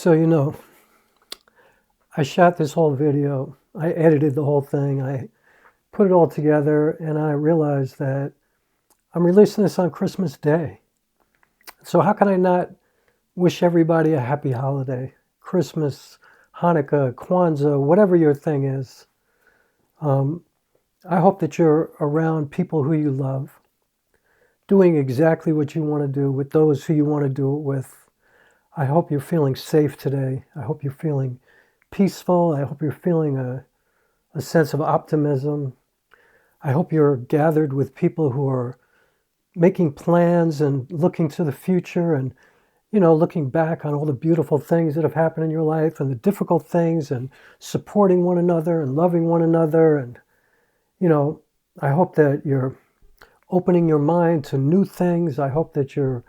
So, I shot this whole video. I edited the whole thing. I put it all together, and I realized that I'm releasing this on Christmas Day. So how can I not wish everybody a happy holiday? Christmas, Hanukkah, Kwanzaa, whatever your thing is. I hope that you're around people who you love, doing exactly what you want to do with those who you want to do it with. I hope you're feeling safe today. I hope you're feeling peaceful. I hope you're feeling a sense of optimism. I hope you're gathered with people who are making plans and looking to the future and, looking back on all the beautiful things that have happened in your life and the difficult things and supporting one another and loving one another. And, I hope that you're opening your mind to new things. I hope that you're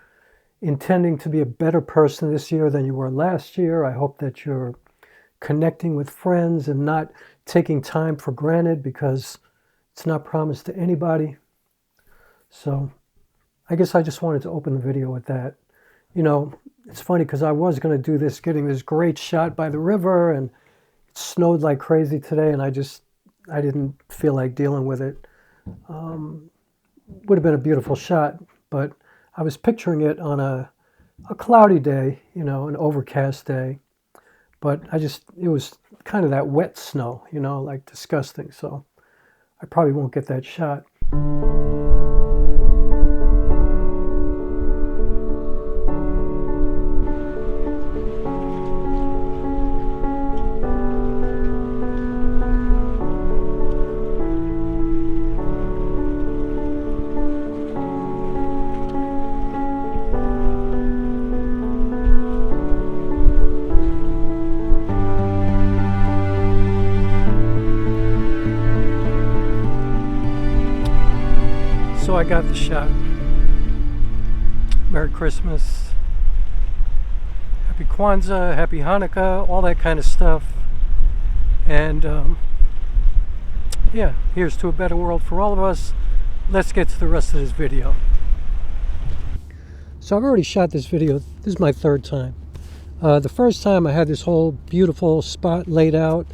intending to be a better person this year than you were last year. I hope that you're connecting with friends and not taking time for granted because it's not promised to anybody. So I guess I just wanted to open the video with that. It's funny because I was going to do this, getting this great shot by the river, and it snowed like crazy today, and I didn't feel like dealing with it. Would have been a beautiful shot, but I was picturing it on a cloudy day, an overcast day. But it was kind of that wet snow, like disgusting. So I probably won't get that shot. So I got the shot. Merry Christmas, Happy Kwanzaa, Happy Hanukkah, all that kind of stuff. And yeah, here's to a better world for all of us. Let's get to the rest of this video. So I've already shot this video. This is my third time. The first time I had this whole beautiful spot laid out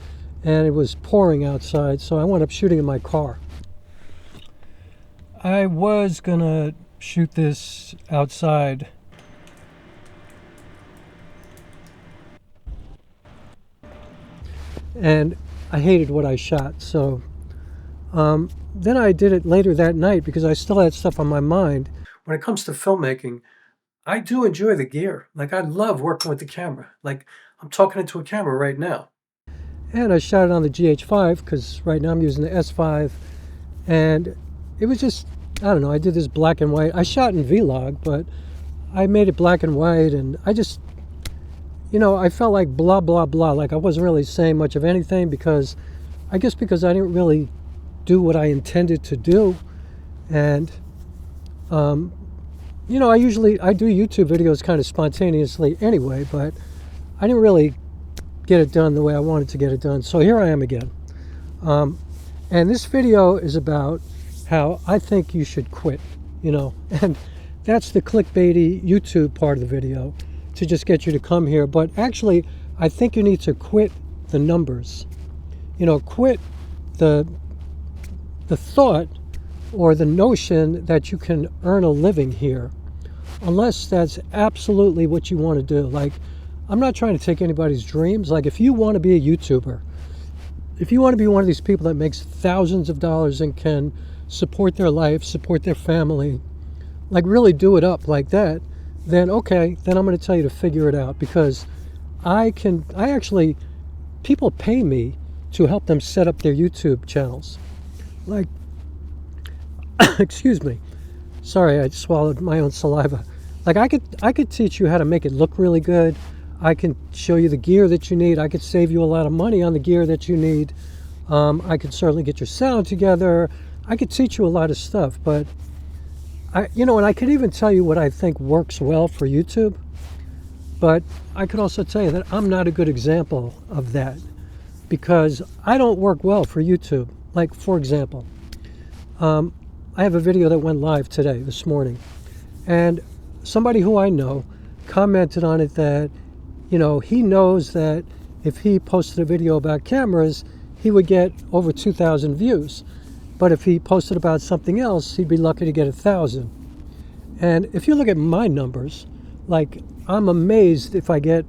and it was pouring outside, so I wound up shooting in my car. I was gonna shoot this outside. And I hated what I shot, so then I did it later that night because I still had stuff on my mind. When it comes to filmmaking, I do enjoy the gear. Like, I love working with the camera. Like, I'm talking into a camera right now. And I shot it on the GH5 because right now I'm using the S5, and it was just, I don't know, I did this black and white. I shot in Vlog, but I made it black and white, and I just, I felt like blah, blah, blah. Like I wasn't really saying much of anything because I didn't really do what I intended to do. And, I do YouTube videos kind of spontaneously anyway, but I didn't really get it done the way I wanted to get it done. So here I am again. And this video is about how I think you should quit, and that's the clickbaity YouTube part of the video to just get you to come here. But actually, I think you need to quit the numbers, quit the thought or the notion that you can earn a living here, unless that's absolutely what you want to do. Like, I'm not trying to take anybody's dreams. Like, if you want to be a YouTuber, if you want to be one of these people that makes thousands of dollars and can support their life, support their family, like really do it up like that, then okay, then I'm going to tell you to figure it out, because people pay me to help them set up their YouTube channels. Like, excuse me, sorry, I swallowed my own saliva. Like, I could teach you how to make it look really good. I can show you the gear that you need. I could save you a lot of money on the gear that you need. I could certainly get your sound together. I could teach you a lot of stuff, but and I could even tell you what I think works well for YouTube, but I could also tell you that I'm not a good example of that because I don't work well for YouTube. Like, for example, I have a video that went live this morning, and somebody who I know commented on it that you know, he knows that if he posted a video about cameras, he would get over 2,000 views. But if he posted about something else, he'd be lucky to get 1,000. And if you look at my numbers, like, I'm amazed if I get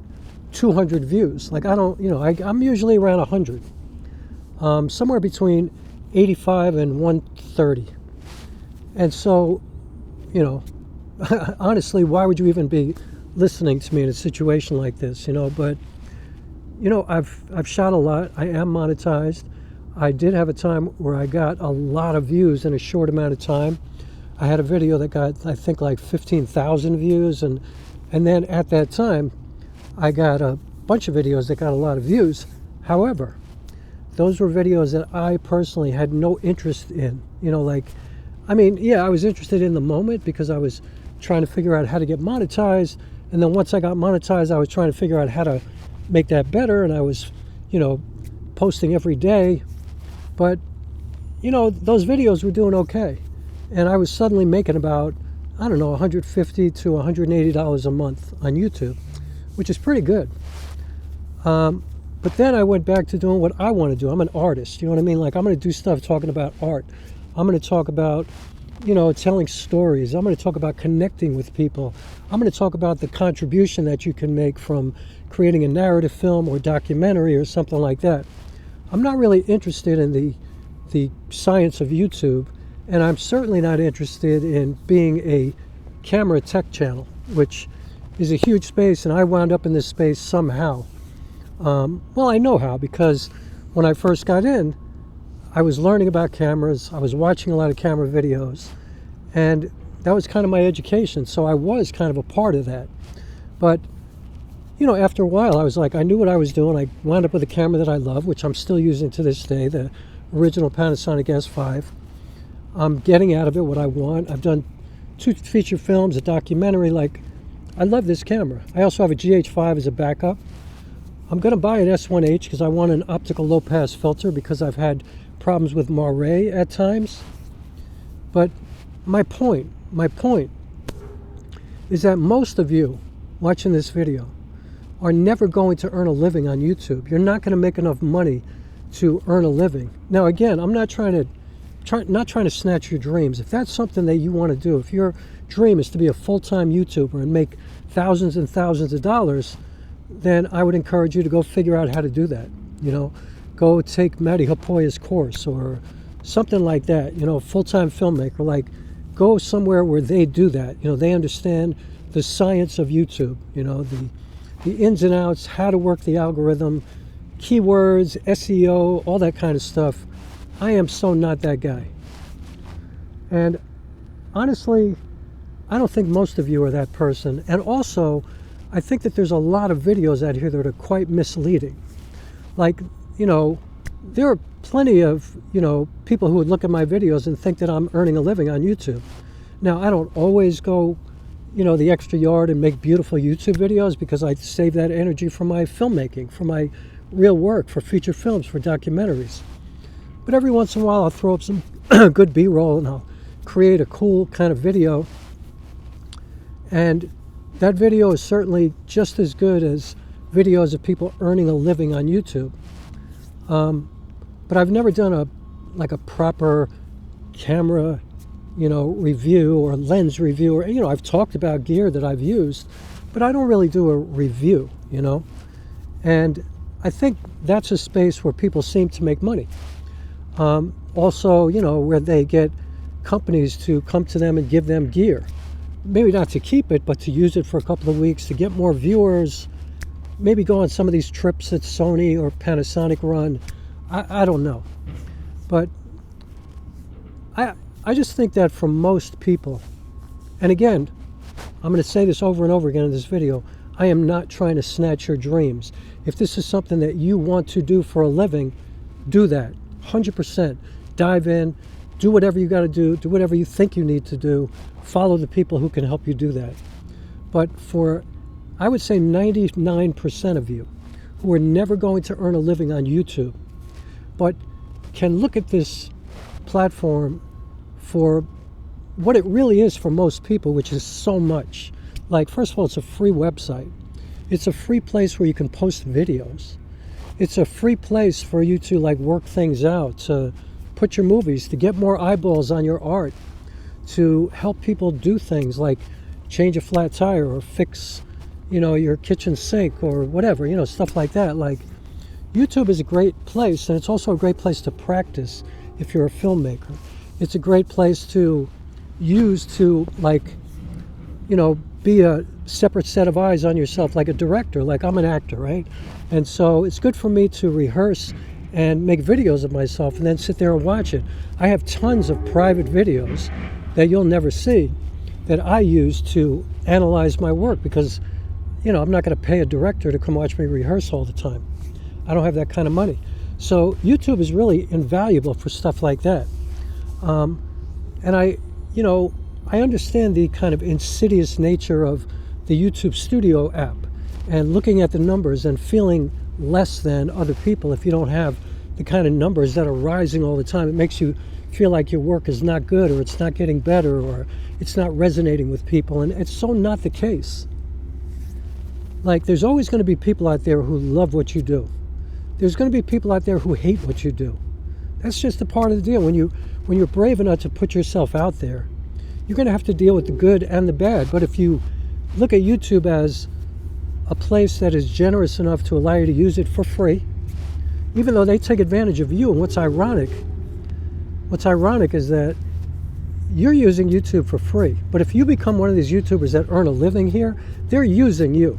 200 views. Like, I don't, you know, I'm usually around 100. Somewhere between 85 and 130. And so, you know, honestly, why would you even be listening to me in a situation like this, you know? But, you know, I've shot a lot. I am monetized. I did have a time where I got a lot of views in a short amount of time. I had a video that got, I think, like 15,000 views. And then at that time, I got a bunch of videos that got a lot of views. However, those were videos that I personally had no interest in. You know, like, I mean, yeah, I was interested in the moment because I was trying to figure out how to get monetized. And then once I got monetized, I was trying to figure out how to make that better. And I was, you know, posting every day. But, you know, those videos were doing okay. And I was suddenly making about, I don't know, $150 to $180 a month on YouTube, which is pretty good. But then I went back to doing what I want to do. I'm an artist, you know what I mean? Like, I'm going to do stuff talking about art. I'm going to talk about, you know, telling stories. I'm going to talk about connecting with people. I'm going to talk about the contribution that you can make from creating a narrative film or documentary or something like that. I'm not really interested in the science of YouTube, and I'm certainly not interested in being a camera tech channel, which is a huge space, and I wound up in this space somehow. Well, I know how, because when I first got in, I was learning about cameras. I was watching a lot of camera videos, and that was kind of my education, so I was kind of a part of that. But, you know, after a while, I was like, I knew what I was doing. I wound up with a camera that I love, which I'm still using to this day, the original Panasonic S5. I'm getting out of it what I want. I've done 2 feature films, a documentary. Like, I love this camera. I also have a GH5 as a backup. I'm going to buy an S1H because I want an optical low-pass filter because I've had problems with moire at times. But my point is that most of you watching this video are never going to earn a living on YouTube. You're not going to make enough money to earn a living. Now, again, I'm not trying to snatch your dreams. If that's something that you want to do, if your dream is to be a full-time YouTuber and make thousands and thousands of dollars, then I would encourage you to go figure out how to do that. You know, go take Matty Hapoya's course or something like that. You know, full-time filmmaker. Like, go somewhere where they do that. You know, they understand the science of YouTube. You know, the ins and outs, how to work the algorithm, keywords, SEO, all that kind of stuff. I am so not that guy. And honestly, I don't think most of you are that person. And also, I think that there's a lot of videos out here that are quite misleading. Like, you know, there are plenty of, you know, people who would look at my videos and think that I'm earning a living on YouTube. Now, I don't always go, you know, the extra yard and make beautiful YouTube videos because I save that energy for my filmmaking, for my real work, for feature films, for documentaries. But every once in a while, I'll throw up some good B-roll and I'll create a cool kind of video. And that video is certainly just as good as videos of people earning a living on YouTube. But I've never done a proper camera, you know, review or lens review. Or, you know, I've talked about gear that I've used, but I don't really do a review, you know. And I think that's a space where people seem to make money. Also, you know, where they get companies to come to them and give them gear. Maybe not to keep it, but to use it for a couple of weeks to get more viewers. Maybe go on some of these trips that Sony or Panasonic run. I don't know. But I just think that for most people, and again, I'm going to say this over and over again in this video, I am not trying to snatch your dreams. If this is something that you want to do for a living, do that. 100%. Dive in. Do whatever you got to do. Do whatever you think you need to do. Follow the people who can help you do that. But for, I would say 99% of you who are never going to earn a living on YouTube, but can look at this platform for what it really is for most people, which is so much. Like, first of all, it's a free website. It's a free place where you can post videos. It's a free place for you to like work things out, to put your movies, to get more eyeballs on your art, to help people do things like change a flat tire or fix, your kitchen sink or whatever, stuff like that. Like, YouTube is a great place, and it's also a great place to practice if you're a filmmaker. It's a great place to use to, like, be a separate set of eyes on yourself, like a director. Like, I'm an actor, right? And so it's good for me to rehearse and make videos of myself and then sit there and watch it. I have tons of private videos that you'll never see that I use to analyze my work because, I'm not going to pay a director to come watch me rehearse all the time. I don't have that kind of money. So YouTube is really invaluable for stuff like that. And I understand the kind of insidious nature of the YouTube Studio app and looking at the numbers and feeling less than other people if you don't have the kind of numbers that are rising all the time. It makes you feel like your work is not good, or it's not getting better, or it's not resonating with people. And it's so not the case. Like, there's always going to be people out there who love what you do. There's going to be people out there who hate what you do. That's just a part of the deal. When you're brave enough to put yourself out there, you're going to have to deal with the good and the bad. But if you look at YouTube as a place that is generous enough to allow you to use it for free, even though they take advantage of you, and what's ironic is that you're using YouTube for free. But if you become one of these YouTubers that earn a living here, they're using you.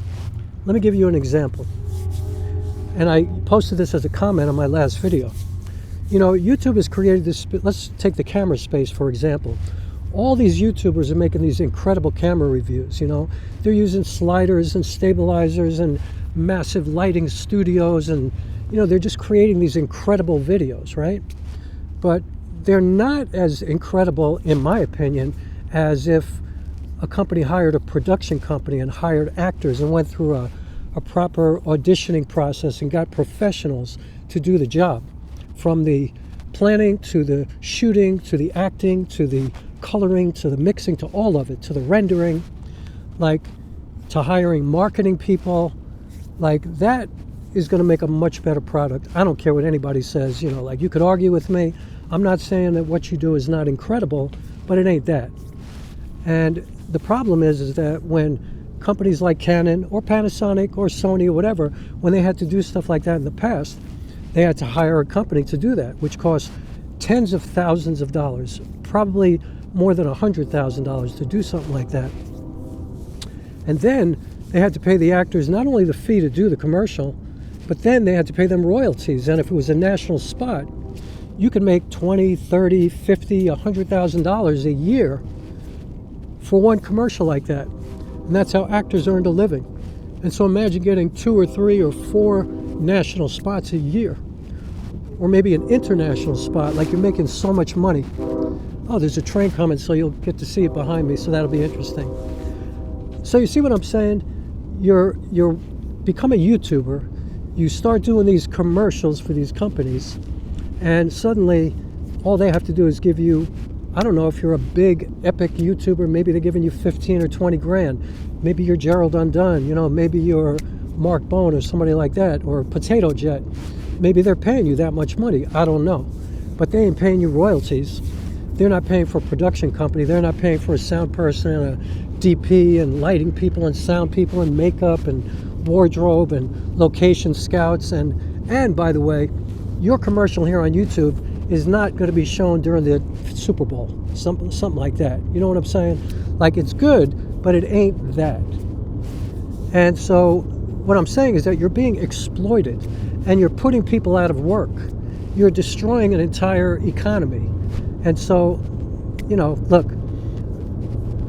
Let me give you an example. And I posted this as a comment on my last video. YouTube has created this, let's take the camera space for example. All these YouTubers are making these incredible camera reviews, They're using sliders and stabilizers and massive lighting studios, and, they're just creating these incredible videos, right? But they're not as incredible, in my opinion, as if a company hired a production company and hired actors and went through a proper auditioning process and got professionals to do the job, from the planning to the shooting to the acting to the coloring to the mixing to all of it, to the rendering, like, to hiring marketing people. Like, that is going to make a much better product. I don't care what anybody says, like, you could argue with me. I'm not saying that what you do is not incredible, but it ain't that. And the problem is that when companies like Canon or Panasonic or Sony or whatever, when they had to do stuff like that in the past, they had to hire a company to do that, which cost tens of thousands of dollars, probably more than $100,000 to do something like that. And then they had to pay the actors not only the fee to do the commercial, but then they had to pay them royalties. And if it was a national spot, you could make $20, $30, $50, $100,000 a year for one commercial like that. And that's how actors earned a living. And so imagine getting 2 or 3 or 4 national spots a year, or maybe an international spot. Like, you're making so much money. Oh, there's a train coming, so you'll get to see it behind me, so that'll be interesting. So you see what I'm saying? You're become a YouTuber, you start doing these commercials for these companies, and suddenly all they have to do is give you, I don't know, if you're a big epic YouTuber, maybe they're giving you 15 or 20 grand. Maybe you're Gerald Undone, maybe you're Mark Bone or somebody like that, or Potato Jet. Maybe they're paying you that much money. I don't know. But they ain't paying you royalties. They're not paying for a production company. They're not paying for a sound person and a DP and lighting people and sound people and makeup and wardrobe and location scouts. And by the way, your commercial here on YouTube is not going to be shown during the Super Bowl, something like that. You know what I'm saying? Like, it's good, but it ain't that. And so what I'm saying is that you're being exploited, and you're putting people out of work. You're destroying an entire economy. And so, look,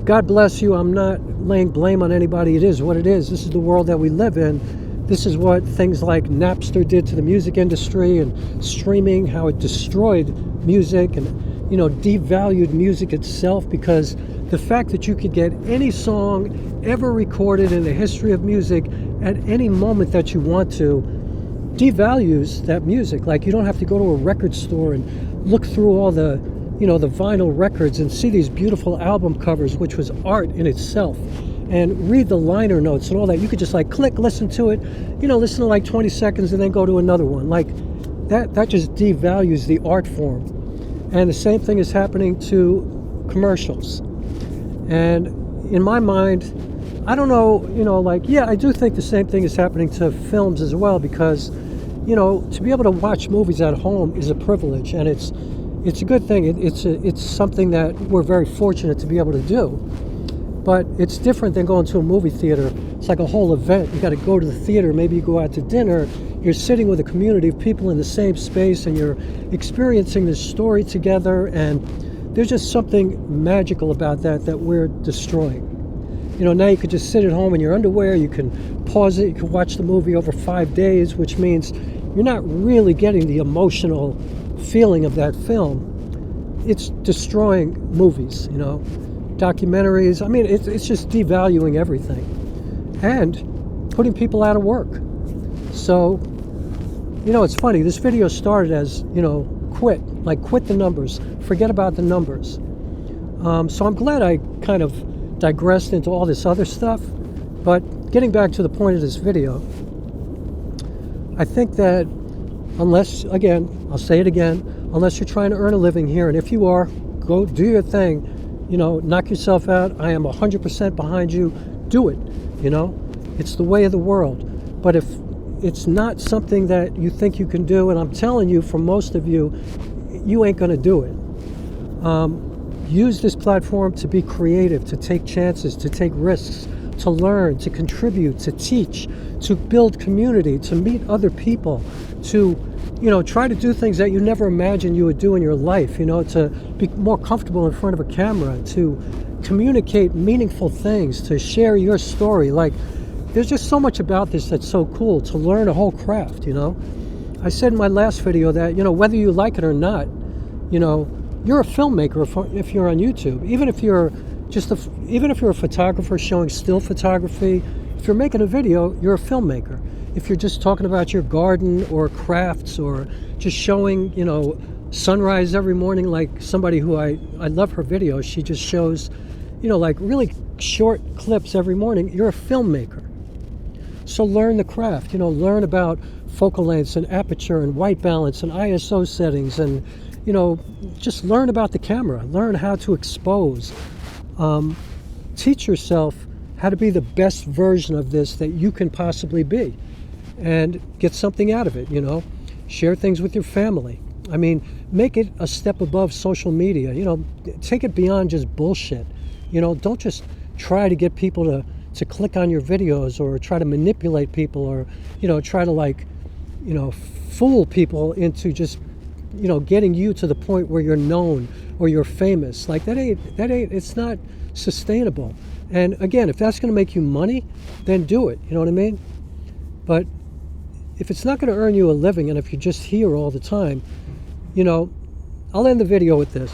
God bless you. I'm not laying blame on anybody. It is what it is. This is the world that we live in. This is what things like Napster did to the music industry, and streaming, how it destroyed music and, devalued music itself, because the fact that you could get any song ever recorded in the history of music at any moment that you want to devalues that music. Like, you don't have to go to a record store and look through all the, the vinyl records and see these beautiful album covers, which was art in itself. and read the liner notes and all that. You could just like click, listen to it, listen to like 20 seconds and then go to another one. Like that just devalues the art form. And the same thing is happening to commercials. And in my mind, I don't know, like, yeah, I do think the same thing is happening to films as well, because, to be able to watch movies at home is a privilege, and it's a good thing. It's something that we're very fortunate to be able to do. But it's different than going to a movie theater. It's like a whole event. You got to go to the theater. Maybe you go out to dinner. You're sitting with a community of people in the same space, and you're experiencing this story together. And there's just something magical about that we're destroying. Now you could just sit at home in your underwear. You can pause it. You can watch the movie over 5 days, which means you're not really getting the emotional feeling of that film. It's destroying movies, documentaries. I mean, it's just devaluing everything and putting people out of work. So, it's funny. This video started as, quit the numbers, forget about the numbers. So I'm glad I kind of digressed into all this other stuff. But getting back to the point of this video, I think that unless, again, I'll say it again, unless you're trying to earn a living here, and if you are, go do your thing. Knock yourself out. I am 100% behind you. Do it. It's the way of the world. But if it's not something that you think you can do, and I'm telling you, for most of you, you ain't going to do it. Use this platform to be creative, to take chances, to take risks, to learn, to contribute, to teach, to build community, to meet other people, to try to do things that you never imagined you would do in your life, to be more comfortable in front of a camera, to communicate meaningful things, to share your story. Like, there's just so much about this that's so cool, to learn a whole craft, I said in my last video that, whether you like it or not, you're a filmmaker if you're on YouTube. Even if you're a photographer showing still photography, if you're making a video, you're a filmmaker. If you're just talking about your garden or crafts or just showing, sunrise every morning, like somebody who I love her videos, she just shows, like really short clips every morning, you're a filmmaker. So learn the craft, learn about focal lengths and aperture and white balance and ISO settings, and, just learn about the camera, learn how to expose. Teach yourself how to be the best version of this that you can possibly be, and get something out of it, share things with your family. I mean, make it a step above social media, take it beyond just bullshit. Don't just try to get people to click on your videos, or try to manipulate people, or, try to fool people into just, getting you to the point where you're known or you're famous. Like it's not sustainable. And again, if that's going to make you money, then do it. You know what I mean? But if it's not going to earn you a living, and if you're just here all the time, I'll end the video with this.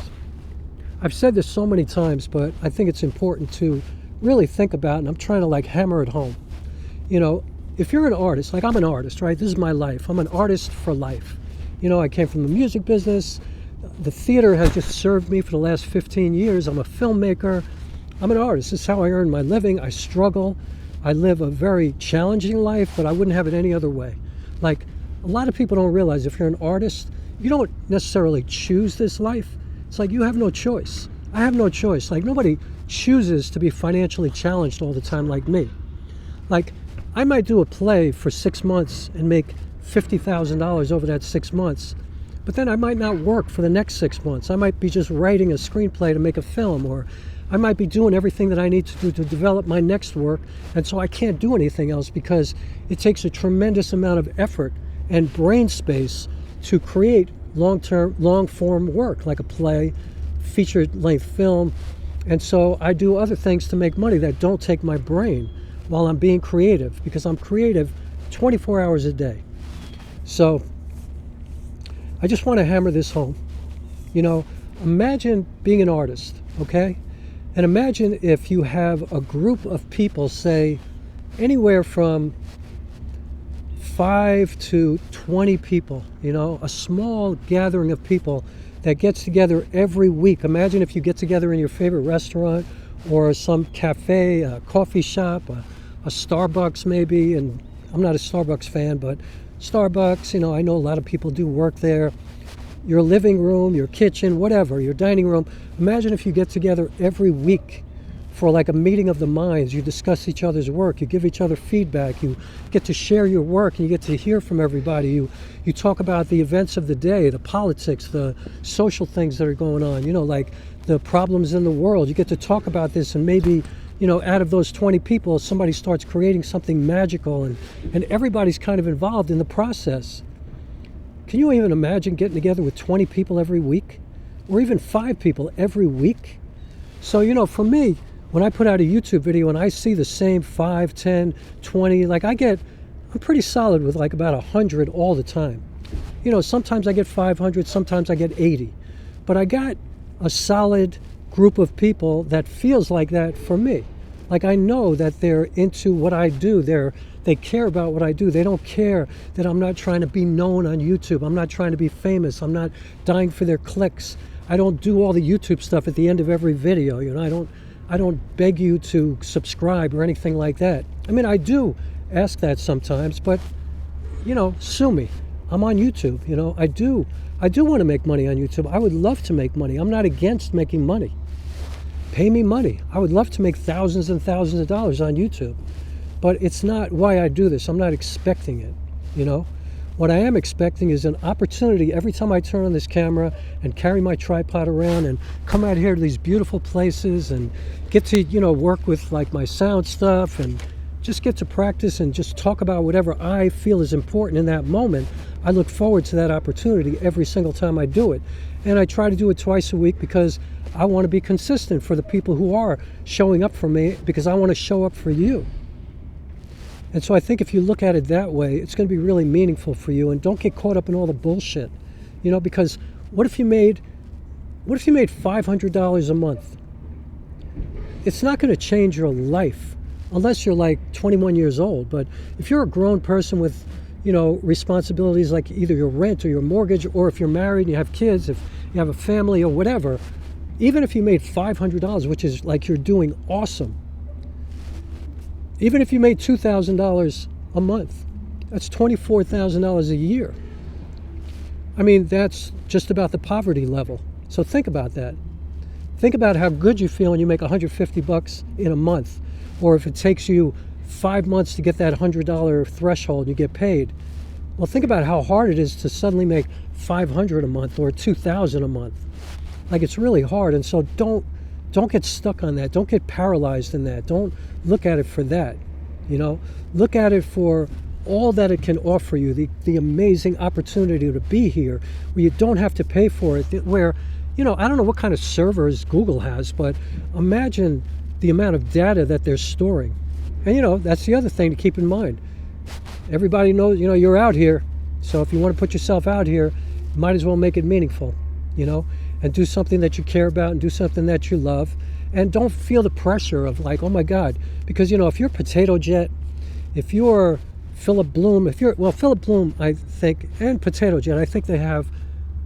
I've said this so many times, but I think it's important to really think about, and I'm trying to hammer it home. If you're an artist, like I'm an artist, right? This is my life. I'm an artist for life. I came from the music business. The theater has just served me for the last 15 years. I'm a filmmaker. I'm an artist. This is how I earn my living. I struggle. I live a very challenging life, but I wouldn't have it any other way. Like, a lot of people don't realize if you're an artist, you don't necessarily choose this life. It's like you have no choice. I have no choice. Like, nobody chooses to be financially challenged all the time like me. Like, I might do a play for 6 months and make $50,000 over that 6 months, but then I might not work for the next 6 months. I might be just writing a screenplay to make a film, or I might be doing everything that I need to do to develop my next work, and so I can't do anything else because it takes a tremendous amount of effort and brain space to create long-form work, like a play, feature-length film. And so I do other things to make money that don't take my brain while I'm being creative, because I'm creative 24 hours a day. So I just want to hammer this home. Imagine being an artist, okay? And imagine if you have a group of people, say anywhere from 5 to 20 people, a small gathering of people that gets together every week. Imagine if you get together in your favorite restaurant or some cafe, a coffee shop, a Starbucks maybe. And I'm not a Starbucks fan, but Starbucks, you know, I know a lot of people do work there. Your living room, your kitchen, whatever, your dining room. Imagine if you get together every week for like a meeting of the minds. You discuss each other's work, you give each other feedback, you get to share your work, and you get to hear from everybody. You talk about the events of the day, the politics, the social things that are going on, you know, like the problems in the world. You get to talk about this, and maybe, you know, out of those 20 people, somebody starts creating something magical, and everybody's kind of involved in the process. Can you even imagine getting together with 20 people every week? Or even 5 people every week? So, you know, for me, when I put out a YouTube video and I see the same 5, 10, 20, like I'm pretty solid with like about 100 all the time. You know, sometimes I get 500, sometimes I get 80. But I got a solid group of people that feels like that for me. Like I know that they're into what I do. They care about what I do. They don't care that I'm not trying to be known on YouTube. I'm not trying to be famous. I'm not dying for their clicks. I don't do all the YouTube stuff at the end of every video. You know, I don't beg you to subscribe or anything like that. I mean, I do ask that sometimes, but you know, sue me. I'm on YouTube. You know, I do want to make money on YouTube. I would love to make money. I'm not against making money. Pay me money. I would love to make thousands and thousands of dollars on YouTube. But it's not why I do this. I'm not expecting it, you know. What I am expecting is an opportunity every time I turn on this camera and carry my tripod around and come out here to these beautiful places and get to, you know, work with like my sound stuff and just get to practice and just talk about whatever I feel is important in that moment. I look forward to that opportunity every single time I do it. And I try to do it twice a week because I want to be consistent for the people who are showing up for me, because I want to show up for you. And so I think if you look at it that way, it's going to be really meaningful for you. And don't get caught up in all the bullshit, you know, because what if you made $500 a month? It's not going to change your life unless you're like 21 years old. But if you're a grown person with, you know, responsibilities like either your rent or your mortgage, or if you're married and you have kids, if you have a family or whatever, even if you made $500, which is like you're doing awesome. Even if you made $2,000 a month, that's $24,000 a year. I mean, that's just about the poverty level. So think about that. Think about how good you feel when you make $150 in a month, or if it takes you 5 months to get that $100 threshold and you get paid. Well, think about how hard it is to suddenly make $500 a month or $2,000 a month. Like, it's really hard. And so don't get stuck on that. Don't get paralyzed in that. Don't look at it for that, you know. Look at it for all that it can offer you, the amazing opportunity to be here where you don't have to pay for it, where, you know, I don't know what kind of servers Google has, but imagine the amount of data that they're storing. And, you know, that's the other thing to keep in mind. Everybody knows, you know, you're out here. So if you want to put yourself out here, you might as well make it meaningful, you know, and do something that you care about and do something that you love. And don't feel the pressure of like, oh my God, because, you know, if you're Potato Jet, if you're Philip Bloom, Philip Bloom, I think, and Potato Jet, I think they have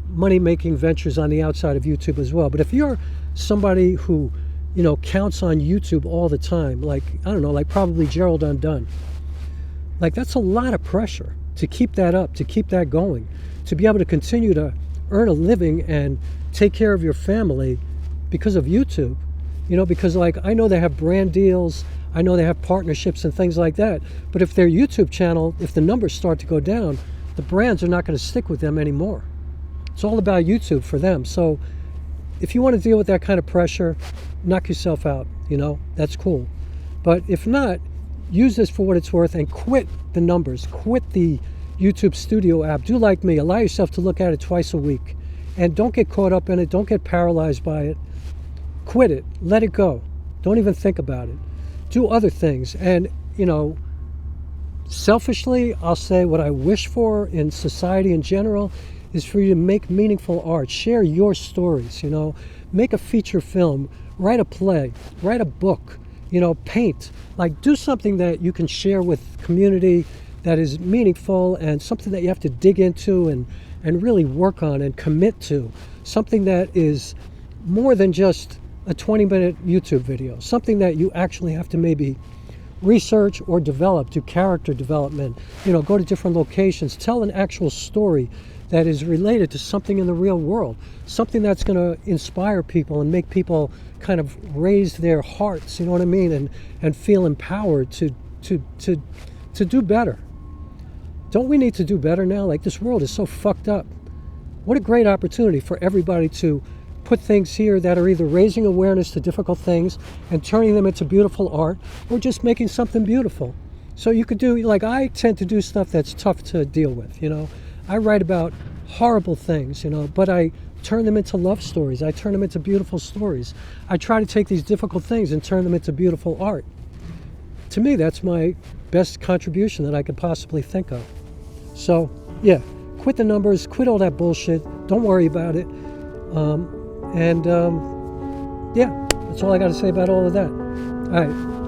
money-making ventures on the outside of YouTube as well. But if you're somebody who, you know, counts on YouTube all the time, like, I don't know, like probably Gerald Undone, like that's a lot of pressure to keep that up, to keep that going, to be able to continue to earn a living and take care of your family because of YouTube. You know, because like I know they have brand deals, I know they have partnerships and things like that, but if their YouTube channel, if the numbers start to go down, the brands are not going to stick with them anymore. It's all about YouTube for them. So if you want to deal with that kind of pressure, knock yourself out, you know, that's cool. But if not, use this for what it's worth and quit the numbers, quit the YouTube Studio app. Do like me, allow yourself to look at it twice a week, and don't get caught up in it, don't get paralyzed by it. Quit it, let it go. Don't even think about it. Do other things. And, you know, selfishly, I'll say what I wish for in society in general is for you to make meaningful art. Share your stories, you know. Make a feature film, write a play, write a book, you know, paint. Like, do something that you can share with community that is meaningful and something that you have to dig into and really work on and commit to. Something that is more than just a 20-minute YouTube video, something that you actually have to maybe research or develop, do character development, go to different locations, tell an actual story that is related to something in the real world, something that's going to inspire people and make people kind of raise their hearts, you know what I mean, and feel empowered to do better. Don't we need to do better now? Like, this world is so fucked up. What a great opportunity for everybody to put things here that are either raising awareness to difficult things and turning them into beautiful art, or just making something beautiful. So you could do, like, I tend to do stuff that's tough to deal with, I write about horrible things, but I turn them into love stories. I turn them into beautiful stories. I try to take these difficult things and turn them into beautiful art. To me, that's my best contribution that I could possibly think of. So, yeah, quit the numbers, quit all that bullshit. Don't worry about it. Yeah, that's all I got to say about all of that. All right.